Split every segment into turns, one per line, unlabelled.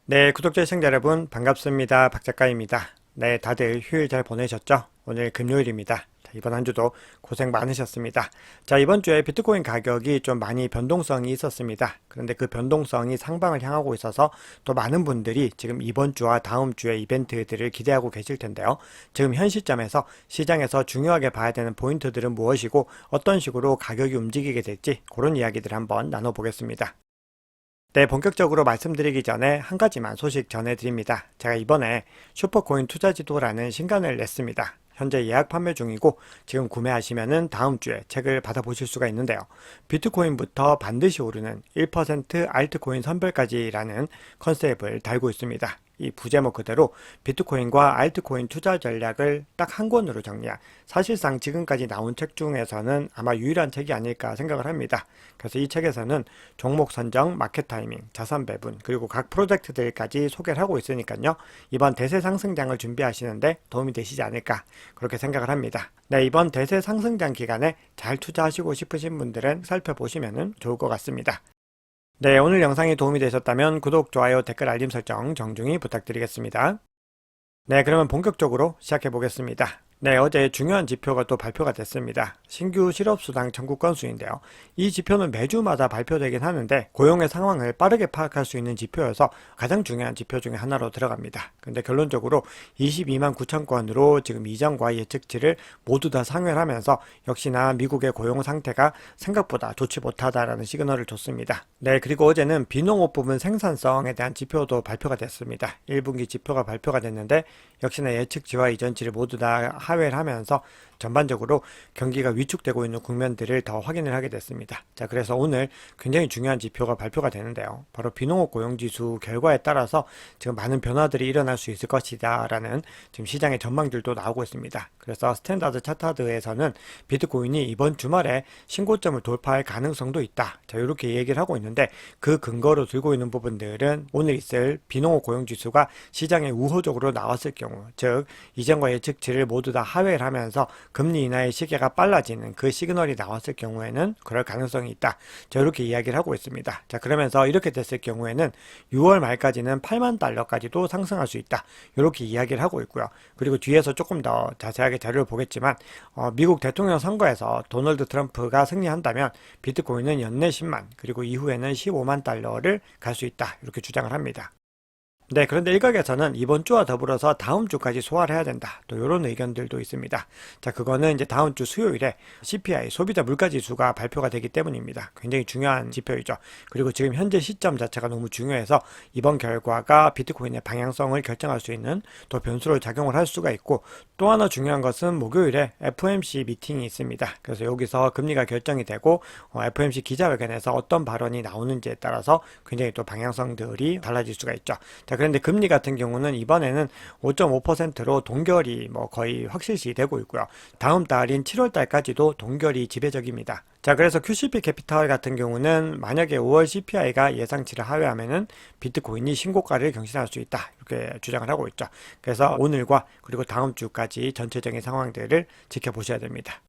네, 구독자 시청자 여러분 반갑습니다. 박 작가입니다. 네, 다들 휴일 잘 보내셨죠? 오늘 금요일입니다. 자, 이번 한 주도 고생 많으셨습니다. 자, 이번 주에 비트코인 가격이 좀 많이 변동성이 있었습니다. 그런데 그 변동성이 상방을 향하고 있어서 또 많은 분들이 지금 이번 주와 다음 주에 이벤트들을 기대하고 계실 텐데요. 지금 현 시점에서 시장에서 중요하게 봐야 되는 포인트들은 무엇이고 어떤 식으로 가격이 움직이게 될지 그런 이야기들 한번 나눠보겠습니다. 네, 본격적으로 말씀드리기 전에 한 가지만 소식 전해드립니다. 제가 이번에 슈퍼코인 투자지도라는 신간을 냈습니다. 현재 예약 판매 중이고 지금 구매하시면은 다음 주에 책을 받아보실 수가 있는데요. 비트코인부터 반드시 오르는 1% 알트코인 선별까지라는 컨셉을 달고 있습니다. 이 부제목 그대로 비트코인과 알트코인 투자 전략을 딱 한 권으로 정리한 사실상 지금까지 나온 책 중에서는 아마 유일한 책이 아닐까 생각을 합니다. 그래서 이 책에서는 종목 선정, 마켓 타이밍, 자산 배분, 그리고 각 프로젝트들까지 소개를 하고 있으니까요. 이번 대세 상승장을 준비하시는데 도움이 되시지 않을까 그렇게 생각을 합니다. 네, 이번 대세 상승장 기간에 잘 투자하시고 싶으신 분들은 살펴보시면 좋을 것 같습니다. 네, 오늘 영상이 도움이 되셨다면 구독, 좋아요, 댓글, 알림 설정 정중히 부탁드리겠습니다. 네, 그러면 본격적으로 시작해 보겠습니다. 네, 어제 중요한 지표가 또 발표가 됐습니다. 신규 실업수당 청구 건수인데요. 이 지표는 매주마다 발표되긴 하는데 고용의 상황을 빠르게 파악할 수 있는 지표여서 가장 중요한 지표 중에 하나로 들어갑니다. 근데 결론적으로 22만 9천 건으로 지금 이전과 예측치를 모두 다 상회하면서 역시나 미국의 고용 상태가 생각보다 좋지 못하다라는 시그널을 줬습니다. 네, 그리고 어제는 비농업 부분 생산성에 대한 지표도 발표가 됐습니다. 1분기 지표가 발표가 됐는데 역시나 예측치와 이전치를 모두 다 하회를 하면서 전반적으로 경기가 위축되고 있는 국면들을 더 확인을 하게 됐습니다. 자, 그래서 오늘 굉장히 중요한 지표가 발표가 되는데요. 바로 비농업 고용지수 결과에 따라서 지금 많은 변화들이 일어날 수 있을 것이다 라는 지금 시장의 전망들도 나오고 있습니다. 그래서 스탠다드 차트에서는 비트코인이 이번 주말에 신고점을 돌파할 가능성도 있다. 자, 이렇게 얘기를 하고 있는데 그 근거로 들고 있는 부분들은 오늘 있을 비농업 고용지수가 시장에 우호적으로 나왔을 경우, 즉 이전과 예측치를 모두 다 하회를 하면서 금리 인하의 시계가 빨라지는 그 시그널이 나왔을 경우에는 그럴 가능성이 있다. 자, 이렇게 이야기를 하고 있습니다. 자, 그러면서 이렇게 됐을 경우에는 6월 말까지는 8만 달러까지도 상승할 수 있다. 이렇게 이야기를 하고 있고요. 그리고 뒤에서 조금 더 자세하게 자료를 보겠지만 미국 대통령 선거에서 도널드 트럼프가 승리한다면 비트코인은 연내 10만 그리고 이후에는 15만 달러를 갈 수 있다. 이렇게 주장을 합니다. 네, 그런데 일각에서는 이번 주와 더불어서 다음 주까지 소화를 해야 된다. 또 이런 의견들도 있습니다. 자, 그거는 이제 다음 주 수요일에 CPI, 소비자 물가지수가 발표가 되기 때문입니다. 굉장히 중요한 지표이죠. 그리고 지금 현재 시점 자체가 너무 중요해서 이번 결과가 비트코인의 방향성을 결정할 수 있는 또 변수로 작용을 할 수가 있고 또 하나 중요한 것은 목요일에 FOMC 미팅이 있습니다. 그래서 여기서 금리가 결정이 되고 FOMC 기자회견에서 어떤 발언이 나오는지에 따라서 굉장히 또 방향성들이 달라질 수가 있죠. 자, 그런데 금리 같은 경우는 이번에는 5.5%로 동결이 거의 확실시 되고 있고요. 다음 달인 7월 달까지도 동결이 지배적입니다. 자, 그래서 QCP 캐피탈 같은 경우는 만약에 5월 CPI가 예상치를 하회하면은 비트코인이 신고가를 경신할 수 있다. 이렇게 주장을 하고 있죠. 그래서 오늘과 그리고 다음 주까지 전체적인 상황들을 지켜보셔야 됩니다.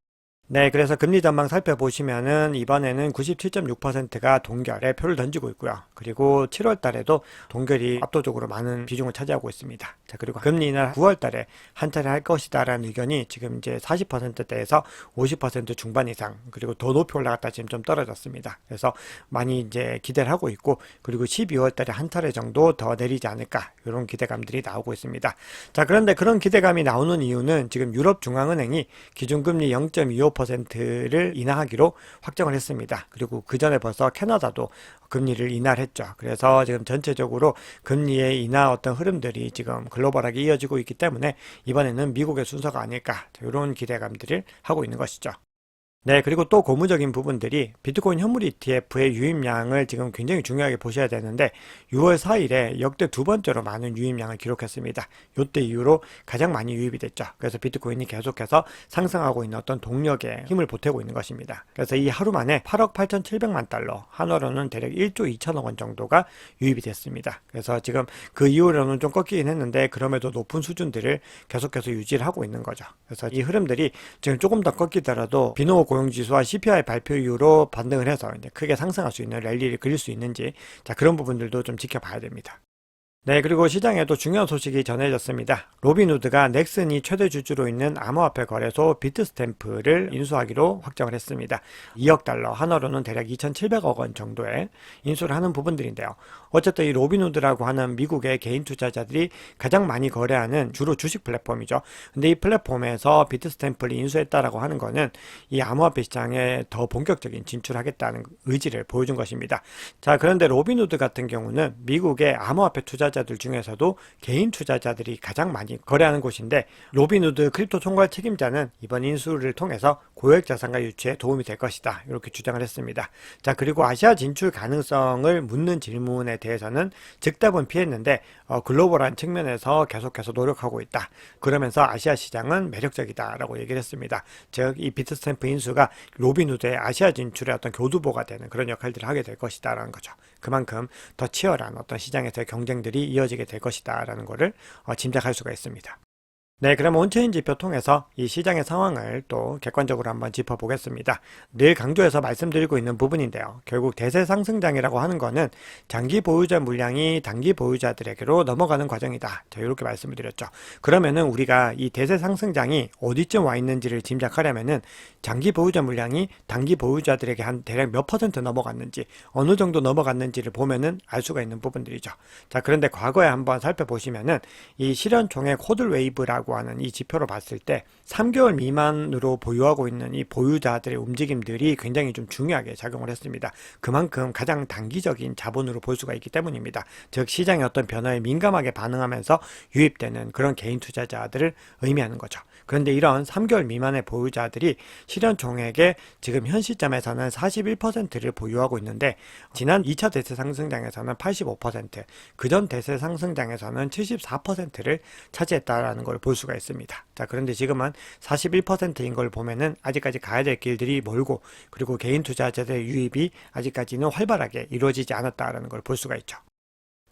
네, 그래서 금리 전망 살펴보시면은 이번에는 97.6%가 동결에 표를 던지고 있고요. 그리고 7월 달에도 동결이 압도적으로 많은 비중을 차지하고 있습니다. 자, 그리고 금리 인하 9월 달에 한 차례 할 것이다라는 의견이 지금 이제 40%대에서 50% 중반 이상, 그리고 더 높이 올라갔다 지금 좀 떨어졌습니다. 그래서 많이 이제 기대를 하고 있고, 그리고 12월 달에 한 차례 정도 더 내리지 않을까, 이런 기대감들이 나오고 있습니다. 자, 그런데 그런 기대감이 나오는 이유는 지금 유럽 중앙은행이 기준금리 0.25%를 인하하기로 확정을 했습니다. 그리고 그 전에 벌써 캐나다도 금리를 인하를 했죠. 그래서 지금 전체적으로 금리의 인하 어떤 흐름들이 지금 글로벌하게 이어지고 있기 때문에 이번에는 미국의 순서가 아닐까 이런 기대감들을 하고 있는 것이죠. 네, 그리고 또 고무적인 부분들이 비트코인 현물 ETF의 유입량을 지금 굉장히 중요하게 보셔야 되는데 6월 4일에 역대 두 번째로 많은 유입량을 기록했습니다. 이때 이후로 가장 많이 유입이 됐죠. 그래서 비트코인이 계속해서 상승하고 있는 어떤 동력에 힘을 보태고 있는 것입니다. 그래서 이 하루 만에 8억 8,700만 달러, 한화로는 대략 1조 2천억 원 정도가 유입이 됐습니다. 그래서 지금 그 이후로는 좀 꺾이긴 했는데 그럼에도 높은 수준들을 계속해서 유지를 하고 있는 거죠. 그래서 이 흐름들이 지금 조금 더 꺾이더라도 비노 고용지수와 CPI 발표 이후로 반등을 해서 이제 크게 상승할 수 있는 랠리를 그릴 수 있는지, 자, 그런 부분들도 좀 지켜봐야 됩니다. 네, 그리고 시장에도 중요한 소식이 전해졌습니다. 로빈후드가 넥슨이 최대 주주로 있는 암호화폐 거래소 비트스탬프를 인수하기로 확정을 했습니다. 2억 달러, 한화로는 대략 2,700억 원 정도의 인수를 하는 부분들인데요. 어쨌든 이 로빈후드라고 하는 미국의 개인 투자자들이 가장 많이 거래하는 주로 주식 플랫폼이죠. 근데 이 플랫폼에서 비트스탬프를 인수했다라고 하는 거는 이 암호화폐 시장에 더 본격적인 진출하겠다는 의지를 보여준 것입니다. 자, 그런데 로빈후드 같은 경우는 미국의 암호화폐 투자자들 중에서도 개인 투자자들이 가장 많이 거래하는 곳인데, 로빈후드 크립토 총괄 책임자는 이번 인수를 통해서 고액 자산가 유치에 도움이 될 것이다, 이렇게 주장을 했습니다. 자, 그리고 아시아 진출 가능성을 묻는 질문에 대해서는 즉답은 피했는데 글로벌한 측면에서 계속해서 노력하고 있다, 그러면서 아시아 시장은 매력적이다 라고 얘기를 했습니다. 즉 이 비트스탬프 인수가 로빈후드의 아시아 진출의 어떤 교두보가 되는 그런 역할들을 하게 될 것이다 라는 거죠. 그만큼 더 치열한 어떤 시장에서의 경쟁들이 이어지게 될 것이다 라는 것을 짐작할 수가 있습니다. 네, 그럼 온체인 지표 통해서 이 시장의 상황을 또 객관적으로 한번 짚어보겠습니다. 늘 강조해서 말씀드리고 있는 부분인데요. 결국 대세 상승장이라고 하는 거는 장기 보유자 물량이 단기 보유자들에게로 넘어가는 과정이다, 이렇게 말씀을 드렸죠. 그러면은 우리가 이 대세 상승장이 어디쯤 와 있는지를 짐작하려면은 장기 보유자 물량이 단기 보유자들에게 한 대략 몇 퍼센트 넘어갔는지, 어느 정도 넘어갔는지를 보면은 알 수가 있는 부분들이죠. 자, 그런데 과거에 한번 살펴보시면은 이 실현총액 호들 웨이브라고 하는 이 지표로 봤을 때 3개월 미만으로 보유하고 있는 이 보유자들의 움직임들이 굉장히 좀 중요하게 작용을 했습니다. 그만큼 가장 단기적인 자본으로 볼 수가 있기 때문입니다. 즉 시장의 어떤 변화에 민감하게 반응하면서 유입되는 그런 개인 투자자들을 의미하는 거죠. 그런데 이런 3개월 미만의 보유자들이 실현총액의 지금 현 시점에서는 41%를 보유하고 있는데, 지난 2차 대세 상승장에서는 85%, 그전 대세 상승장에서는 74%를 차지했다라는 걸 볼 수가 있습니다. 자, 그런데 지금은 41%인 걸 보면은 아직까지 가야 될 길들이 멀고, 그리고 개인 투자자들의 유입이 아직까지는 활발하게 이루어지지 않았다라는 걸 볼 수가 있죠.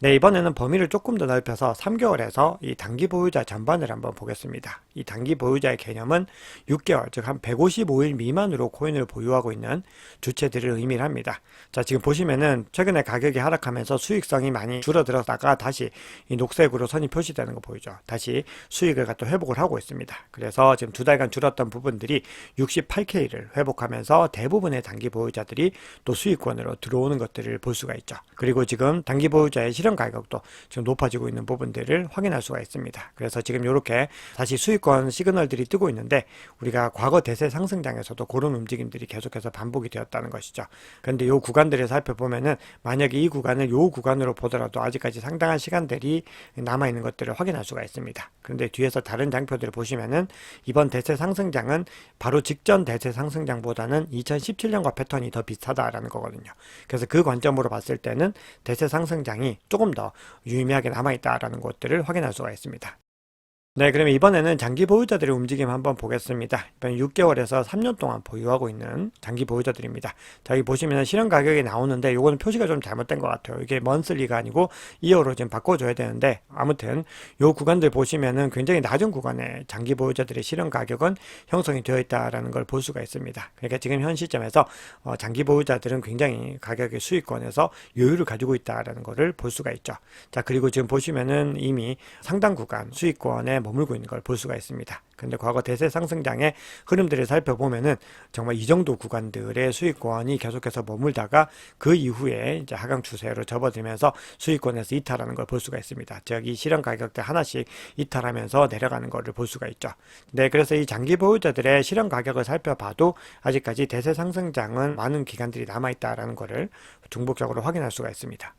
네, 이번에는 범위를 조금 더 넓혀서 3개월에서 이 단기 보유자 전반을 한번 보겠습니다. 이 단기 보유자의 개념은 6개월, 즉 한 155일 미만으로 코인을 보유하고 있는 주체들을 의미를 합니다. 자, 지금 보시면은 최근에 가격이 하락하면서 수익성이 많이 줄어들었다가 다시 이 녹색으로 선이 표시되는 거 보이죠? 다시 수익을 또 회복을 하고 있습니다. 그래서 지금 2달간 줄었던 부분들이 68K를 회복하면서 대부분의 단기 보유자들이 또 수익권으로 들어오는 것들을 볼 수가 있죠. 그리고 지금 단기 보유자의 실현 가격도 지금 높아지고 있는 부분들을 확인할 수가 있습니다. 그래서 지금 이렇게 다시 수익권 시그널들이 뜨고 있는데, 우리가 과거 대세 상승장에서도 그런 움직임들이 계속해서 반복이 되었다는 것이죠. 그런데 이 구간들을 살펴보면은 만약에 이 구간을 이 구간으로 보더라도 아직까지 상당한 시간들이 남아있는 것들을 확인할 수가 있습니다. 그런데 뒤에서 다른 장표들을 보시면은 이번 대세 상승장은 바로 직전 대세 상승장보다는 2017년과 패턴이 더 비슷하다라는 거거든요. 그래서 그 관점으로 봤을 때는 대세 상승장이 조금 더 유의미하게 남아있다라는 것들을 확인할 수가 있습니다. 네, 그러면 이번에는 장기 보유자들의 움직임 한번 보겠습니다. 이번 6개월에서 3년 동안 보유하고 있는 장기 보유자들입니다. 자, 여기 보시면 실현 가격이 나오는데 이거는 표시가 좀 잘못된 것 같아요. 이게 먼슬리가 아니고 이어로 지금 바꿔줘야 되는데, 아무튼 요 구간들 보시면은 굉장히 낮은 구간에 장기 보유자들의 실현 가격은 형성이 되어 있다라는 걸 볼 수가 있습니다. 그러니까 지금 현 시점에서 장기 보유자들은 굉장히 가격의 수익권에서 여유를 가지고 있다라는 것을 볼 수가 있죠. 자, 그리고 지금 보시면은 이미 상당 구간 수익권에 머물고 있는 걸 볼 수가 있습니다. 근데 과거 대세 상승장의 흐름들을 살펴보면은 정말 이 정도 구간들의 수익권이 계속해서 머물다가 그 이후에 이제 하강 추세로 접어들면서 수익권에서 이탈하는 걸 볼 수가 있습니다. 즉 이 실현 가격대 하나씩 이탈하면서 내려가는 것을 볼 수가 있죠. 네, 그래서 이 장기 보유자들의 실현 가격을 살펴봐도 아직까지 대세 상승장은 많은 기간들이 남아있다라는 것을 중복적으로 확인할 수가 있습니다.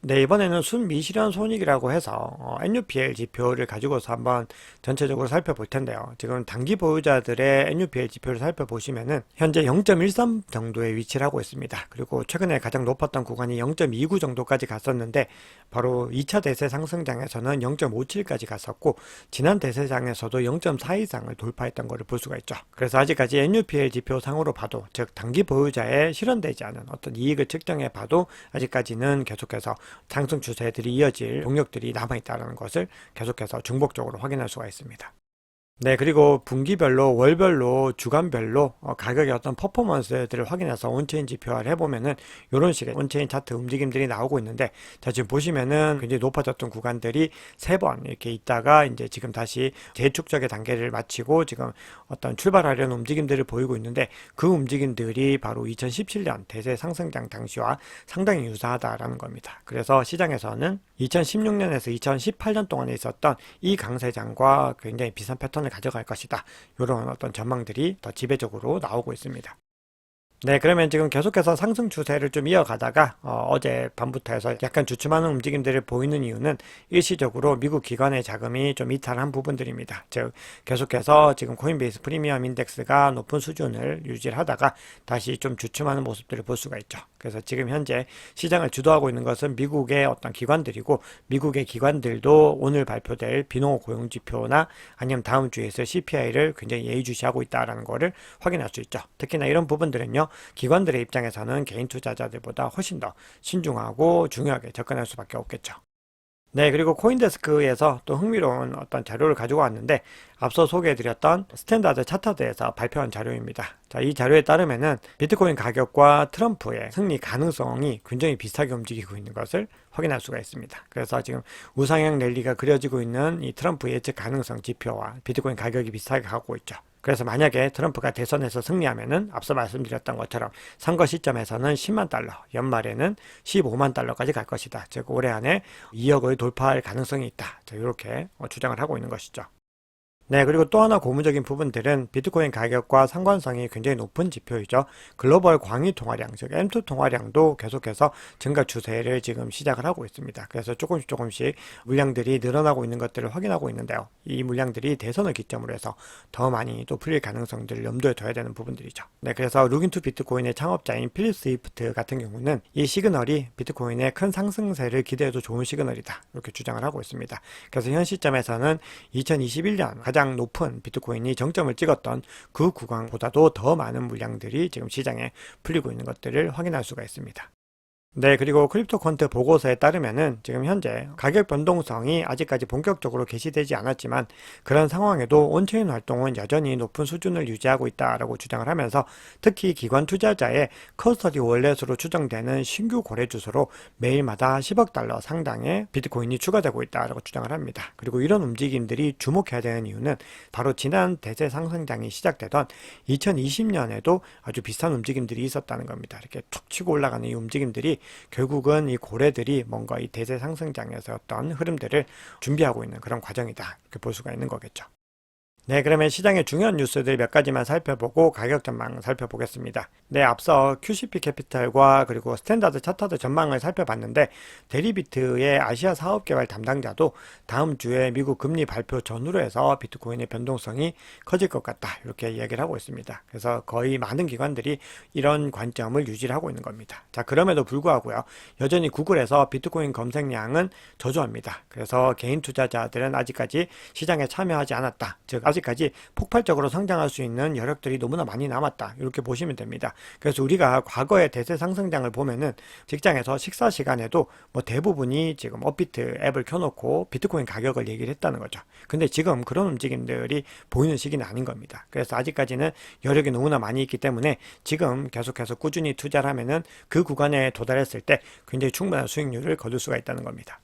네, 이번에는 순미실현 손익이라고 해서 NUPL 지표를 가지고서 한번 전체적으로 살펴볼 텐데요. 지금 단기 보유자들의 NUPL 지표를 살펴보시면은 현재 0.13 정도에 위치를 하고 있습니다. 그리고 최근에 가장 높았던 구간이 0.29 정도까지 갔었는데, 바로 2차 대세 상승장에서는 0.57까지 갔었고, 지난 대세장에서도 0.4 이상을 돌파했던 것을 볼 수가 있죠. 그래서 아직까지 NUPL 지표 상으로 봐도, 즉 단기 보유자의 실현되지 않은 어떤 이익을 측정해 봐도 아직까지는 계속해서 상승 추세들이 이어질 동력들이 남아있다는 것을 계속해서 중복적으로 확인할 수가 있습니다. 네, 그리고 분기별로, 월별로, 주간별로 가격의 어떤 퍼포먼스들을 확인해서 온체인 지표화를 해보면은 이런 식의 온체인 차트 움직임들이 나오고 있는데, 자, 지금 보시면은 굉장히 높아졌던 구간들이 세 번 이렇게 있다가 이제 지금 다시 재축적의 단계를 마치고 지금 어떤 출발하려는 움직임들을 보이고 있는데, 그 움직임들이 바로 2017년 대세 상승장 당시와 상당히 유사하다라는 겁니다. 그래서 시장에서는 2016년에서 2018년 동안에 있었던 이 강세장과 굉장히 비슷한 패턴을 가져갈 것이다. 이런 어떤 전망들이 더 지배적으로 나오고 있습니다. 네, 그러면 지금 계속해서 상승 추세를 좀 이어가다가 어제 밤부터 해서 약간 주춤하는 움직임들을 보이는 이유는 일시적으로 미국 기관의 자금이 좀 이탈한 부분들입니다. 즉 계속해서 지금 코인베이스 프리미엄 인덱스가 높은 수준을 유지하다가 다시 좀 주춤하는 모습들을 볼 수가 있죠. 그래서 지금 현재 시장을 주도하고 있는 것은 미국의 어떤 기관들이고, 미국의 기관들도 오늘 발표될 비농업 고용지표나 아니면 다음 주에 있을 CPI를 굉장히 예의주시하고 있다는 것을 확인할 수 있죠. 특히나 이런 부분들은요, 기관들의 입장에서는 개인 투자자들보다 훨씬 더 신중하고 중요하게 접근할 수밖에 없겠죠. 네, 그리고 코인데스크에서 또 흥미로운 어떤 자료를 가지고 왔는데, 앞서 소개해드렸던 스탠다드 차트에서 발표한 자료입니다. 자, 이 자료에 따르면은 비트코인 가격과 트럼프의 승리 가능성이 굉장히 비슷하게 움직이고 있는 것을 확인할 수가 있습니다. 그래서 지금 우상향 랠리가 그려지고 있는 이 트럼프 예측 가능성 지표와 비트코인 가격이 비슷하게 가고 있죠. 그래서 만약에 트럼프가 대선에서 승리하면은 앞서 말씀드렸던 것처럼 선거 시점에서는 10만 달러, 연말에는 15만 달러까지 갈 것이다. 즉 올해 안에 2억을 돌파할 가능성이 있다. 자, 이렇게 주장을 하고 있는 것이죠. 네, 그리고 또 하나 고무적인 부분들은 비트코인 가격과 상관성이 굉장히 높은 지표이죠. 글로벌 광의 통화량, 즉 M2 통화량도 계속해서 증가 추세를 지금 시작을 하고 있습니다. 그래서 조금씩 물량들이 늘어나고 있는 것들을 확인하고 있는데요. 이 물량들이 대선을 기점으로 해서 더 많이 또 풀릴 가능성들을 염두에 둬야 되는 부분들이죠. 네, 그래서 룩인투 비트코인의 창업자인 필립 스위프트 같은 경우는 이 시그널이 비트코인의 큰 상승세를 기대해도 좋은 시그널이다. 이렇게 주장을 하고 있습니다. 그래서 현 시점에서는 2021년 가장 높은 비트코인이 정점을 찍었던 그 구간보다도 더 많은 물량들이 지금 시장에 풀리고 있는 것들을 확인할 수가 있습니다. 네, 그리고 크립토 퀀트 보고서에 따르면은 지금 현재 가격 변동성이 아직까지 본격적으로 개시되지 않았지만, 그런 상황에도 온체인 활동은 여전히 높은 수준을 유지하고 있다라고 주장을 하면서, 특히 기관 투자자의 커스터디 월렛으로 추정되는 신규 거래 주소로 매일마다 10억 달러 상당의 비트코인이 추가되고 있다라고 주장을 합니다. 그리고 이런 움직임들이 주목해야 되는 이유는 바로 지난 대세 상승장이 시작되던 2020년에도 아주 비슷한 움직임들이 있었다는 겁니다. 이렇게 툭 치고 올라가는 이 움직임들이 결국은 이 고래들이 뭔가 이 대세 상승장에서 어떤 흐름들을 준비하고 있는 그런 과정이다, 이렇게 볼 수가 있는 거겠죠. 네, 그러면 시장의 중요한 뉴스들 몇 가지만 살펴보고 가격 전망 살펴보겠습니다. 네, 앞서 QCP 캐피탈과 그리고 스탠다드 차터드 전망을 살펴봤는데, 데리비트의 아시아 사업 개발 담당자도 다음 주에 미국 금리 발표 전후로 해서 비트코인의 변동성이 커질 것 같다, 이렇게 이야기를 하고 있습니다. 그래서 거의 많은 기관들이 이런 관점을 유지를 하고 있는 겁니다. 자, 그럼에도 불구하고요, 여전히 구글에서 비트코인 검색량은 저조합니다. 그래서 개인 투자자들은 아직까지 시장에 참여하지 않았다, 즉 아직까지 폭발적으로 성장할 수 있는 여력들이 너무나 많이 남았다, 이렇게 보시면 됩니다. 그래서 우리가 과거의 대세 상승장을 보면은 직장에서 식사 시간에도 뭐 대부분이 지금 업비트 앱을 켜놓고 비트코인 가격을 얘기를 했다는 거죠. 근데 지금 그런 움직임들이 보이는 시기는 아닌 겁니다. 그래서 아직까지는 여력이 너무나 많이 있기 때문에 지금 계속해서 꾸준히 투자를 하면은 그 구간에 도달했을 때 굉장히 충분한 수익률을 거둘 수가 있다는 겁니다.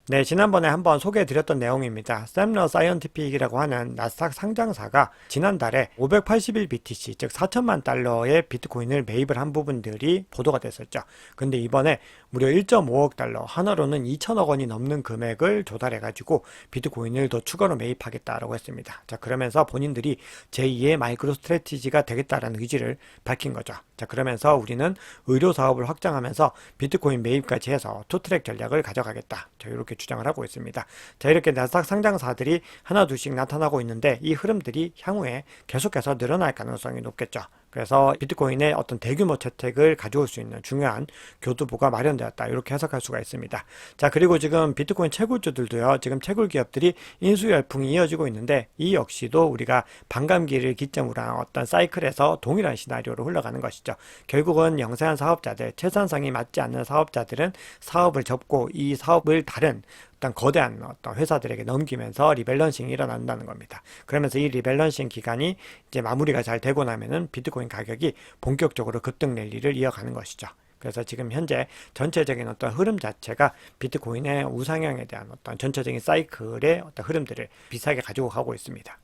네, 지난번에 한번 소개해드렸던 내용입니다. 샘러 사이언티픽이라고 하는 나스닥 상장사가 지난달에 581BTC, 즉 4천만 달러의 비트코인을 매입을 한 부분들이 보도가 됐었죠. 근데 이번에 무려 1.5억 달러, 하나로는 2천억 원이 넘는 금액을 조달해가지고 비트코인을 더 추가로 매입하겠다라고 했습니다. 자, 그러면서 본인들이 제2의 마이크로 스트래티지가 되겠다라는 의지를 밝힌 거죠. 자, 그러면서 우리는 의료 사업을 확장하면서 비트코인 매입까지 해서 투트랙 전략을 가져가겠다, 자, 이렇게 주장을 하고 있습니다. 자, 이렇게 나스닥 상장사들이 하나 둘씩 나타나고 있는데, 이 흐름들이 향후에 계속해서 늘어날 가능성이 높겠죠. 그래서 비트코인의 어떤 대규모 채택을 가져올 수 있는 중요한 교두보가 마련되었다, 이렇게 해석할 수가 있습니다. 자, 그리고 지금 비트코인 채굴주들도요, 지금 채굴 기업들이 인수 열풍이 이어지고 있는데, 이 역시도 우리가 반감기를 기점으로 한 어떤 사이클에서 동일한 시나리오로 흘러가는 것이죠. 결국은 영세한 사업자들, 채산성이 맞지 않는 사업자들은 사업을 접고 이 사업을 다른 어떤 거대한 어떤 회사들에게 넘기면서 리밸런싱이 일어난다는 겁니다. 그러면서 이 리밸런싱 기간이 이제 마무리가 잘 되고 나면은 비트코인 가격이 본격적으로 급등 랠리를 이어가는 것이죠. 그래서 지금 현재 전체적인 어떤 흐름 자체가 비트코인의 우상향에 대한 어떤 전체적인 사이클의 어떤 흐름들을 비슷하게 가지고 가고 있습니다.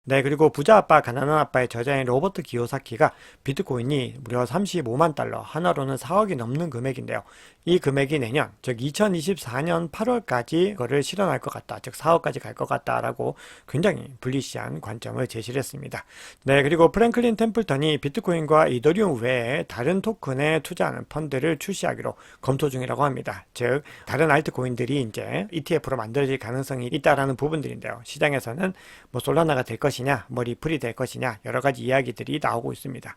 네, 그리고 부자 아빠, 가난한 아빠의 저자인 로버트 기요사키가 비트코인이 무려 35만 달러, 하나로는 4억이 넘는 금액인데요. 이 금액이 내년, 즉 2024년 8월까지 그거를 실현할 것 같다. 즉 4억까지 갈 것 같다라고 굉장히 불리시한 관점을 제시를 했습니다. 네, 그리고 프랭클린 템플턴이 비트코인과 이더리움 외에 다른 토큰에 투자하는 펀드를 출시하기로 검토 중이라고 합니다. 즉 다른 알트코인들이 이제 ETF로 만들어질 가능성이 있다라는 부분들인데요. 시장에서는 뭐 솔라나가 될 것이냐, 뭐 리플이 될 것이냐 여러 가지 이야기들이 나오고 있습니다.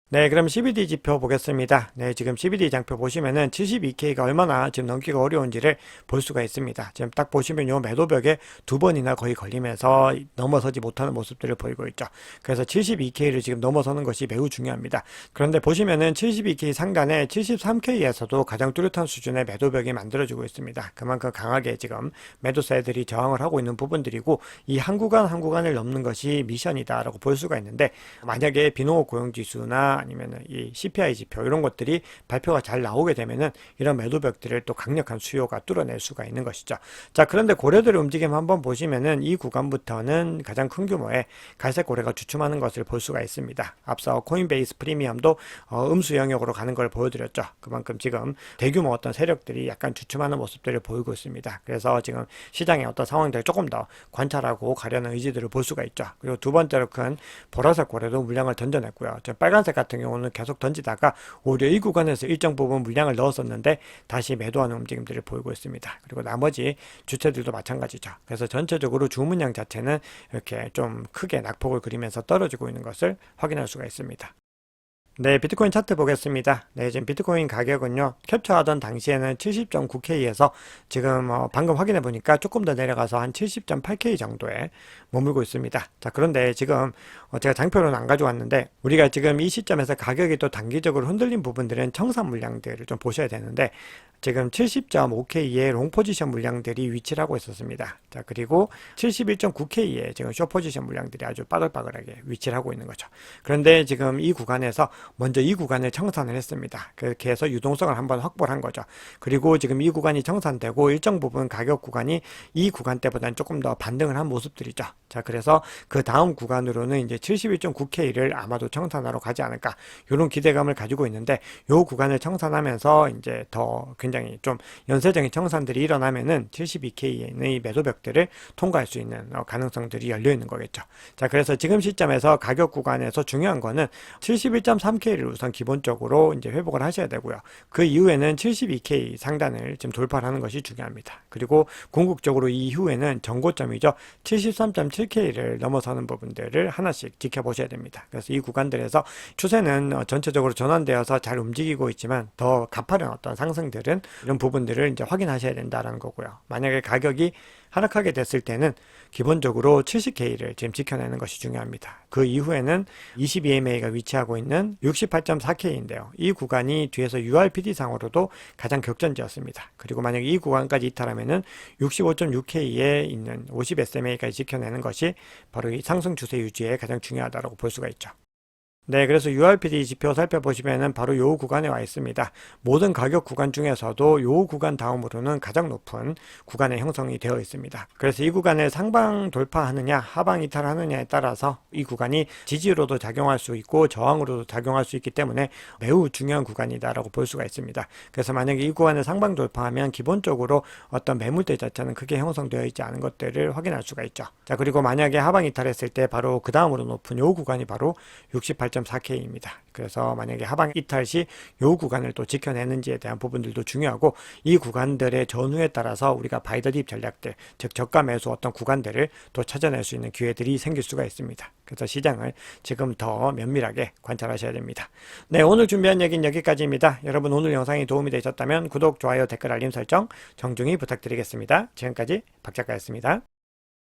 네, 그럼 CBD 지표 보겠습니다. 네, 지금 CBD 장표 보시면은 72K가 얼마나 지금 넘기가 어려운지를 볼 수가 있습니다. 지금 딱 보시면 요 매도벽에 두 번이나 거의 걸리면서 넘어서지 못하는 모습들을 보이고 있죠. 그래서 72K를 지금 넘어서는 것이 매우 중요합니다. 그런데 보시면은 72K 상단에 73K에서도 가장 뚜렷한 수준의 매도벽이 만들어지고 있습니다. 그만큼 강하게 지금 매도세들이 저항을 하고 있는 부분들이고 이 한 구간 한 구간을 넘는 것이 미션이다라고 볼 수가 있는데 만약에 비농업 고용지수나 아니면은 이 CPI 지표 이런 것들이 발표가 잘 나오게 되면은 이런 매도벽들을 또 강력한 수요가 뚫어낼 수가 있는 것이죠. 자, 그런데 고래들의 움직임 한번 보시면은 이 구간부터는 가장 큰 규모의 갈색 고래가 주춤하는 것을 볼 수가 있습니다. 앞서 코인베이스 프리미엄도 음수 영역으로 가는 걸 보여드렸죠. 그만큼 지금 대규모 어떤 세력들이 약간 주춤하는 모습들을 보이고 있습니다. 그래서 지금 시장의 어떤 상황들을 조금 더 관찰하고 가려는 의지들을 볼 수가 있죠. 그리고 두 번째로 큰 보라색 고래도 물량을 던져냈고요. 빨간색 같은 경우는 계속 던지다가 오히려 이 구간에서 일정 부분 물량을 넣었었는데 다시 매도하는 움직임들을 보이고 있습니다. 그리고 나머지 주체들도 마찬가지죠. 그래서 전체적으로 주문량 자체는 이렇게 좀 크게 낙폭을 그리면서 떨어지고 있는 것을 확인할 수가 있습니다. 네, 비트코인 차트 보겠습니다. 네, 지금 비트코인 가격은요, 캡처하던 당시에는 70.9K에서 지금 방금 확인해 보니까 조금 더 내려가서 한 70.8K 정도에 머물고 있습니다. 자, 그런데 지금 제가 장표로는 안 가져왔는데 우리가 지금 이 시점에서 가격이 또 단기적으로 흔들린 부분들은 청산 물량들을 좀 보셔야 되는데 지금 70.5K의 롱 포지션 물량들이 위치를 하고 있었습니다. 자, 그리고 71.9K의 지금 숏 포지션 물량들이 아주 빠글빠글하게 위치를 하고 있는 거죠. 그런데 지금 이 구간에서 먼저 이 구간을 청산을 했습니다. 그렇게 해서 유동성을 한번 확보를 한 거죠. 그리고 지금 이 구간이 청산되고 일정 부분 가격 구간이 이 구간 때보다는 조금 더 반등을 한 모습들이죠. 자, 그래서 그 다음 구간으로는 이제 71.9K를 아마도 청산하러 가지 않을까 이런 기대감을 가지고 있는데 이 구간을 청산하면서 이제 더 굉장히 좀 연쇄적인 청산들이 일어나면은 72K의 매도벽들을 통과할 수 있는 가능성들이 열려 있는 거겠죠. 자, 그래서 지금 시점에서 가격 구간에서 중요한 거는 71.3K를 우선 기본적으로 이제 회복을 하셔야 되고요. 그 이후에는 72K 상단을 지금 돌파하는 것이 중요합니다. 그리고 궁극적으로 이 이후에는 전고점이죠. 73.7K를 넘어서는 부분들을 하나씩 지켜보셔야 됩니다. 그래서 이 구간들에서 추세는 전체적으로 전환되어서 잘 움직이고 있지만 더 가파른 어떤 상승들은 이런 부분들을 이제 확인하셔야 된다라는 거고요. 만약에 가격이 하락하게 됐을 때는 기본적으로 70K를 지금 지켜내는 것이 중요합니다. 그 이후에는 22MA가 위치하고 있는 68.4K인데요. 이 구간이 뒤에서 URPD상으로도 가장 격전지였습니다. 그리고 만약 이 구간까지 이탈하면은 65.6K에 있는 50SMA까지 지켜내는 것이 바로 이 상승 추세 유지에 가장 중요하다고 볼 수가 있죠. 네, 그래서 URPD 지표 살펴보시면은 바로 요 구간에 와 있습니다. 모든 가격 구간 중에서도 요 구간 다음으로는 가장 높은 구간의 형성이 되어 있습니다. 그래서 이 구간을 상방 돌파하느냐, 하방 이탈하느냐에 따라서 이 구간이 지지로도 작용할 수 있고 저항으로도 작용할 수 있기 때문에 매우 중요한 구간이다라고 볼 수가 있습니다. 그래서 만약에 이 구간을 상방 돌파하면 기본적으로 어떤 매물대 자체는 크게 형성되어 있지 않은 것들을 확인할 수가 있죠. 자, 그리고 만약에 하방 이탈했을 때 바로 그 다음으로 높은 요 구간이 바로 68.4K입니다. 그래서 만약에 하방 이탈 시 요 구간을 또 지켜내는지에 대한 부분들도 중요하고 이 구간들의 전후에 따라서 우리가 바이 더 딥 전략들, 즉 저가 매수 어떤 구간들을 또 찾아낼 수 있는 기회들이 생길 수가 있습니다. 그래서 시장을 지금 더 면밀하게 관찰하셔야 됩니다. 네, 오늘 준비한 얘기는 여기까지입니다. 여러분 오늘 영상이 도움이 되셨다면 구독, 좋아요, 댓글, 알림 설정 정중히 부탁드리겠습니다. 지금까지 박 작가였습니다.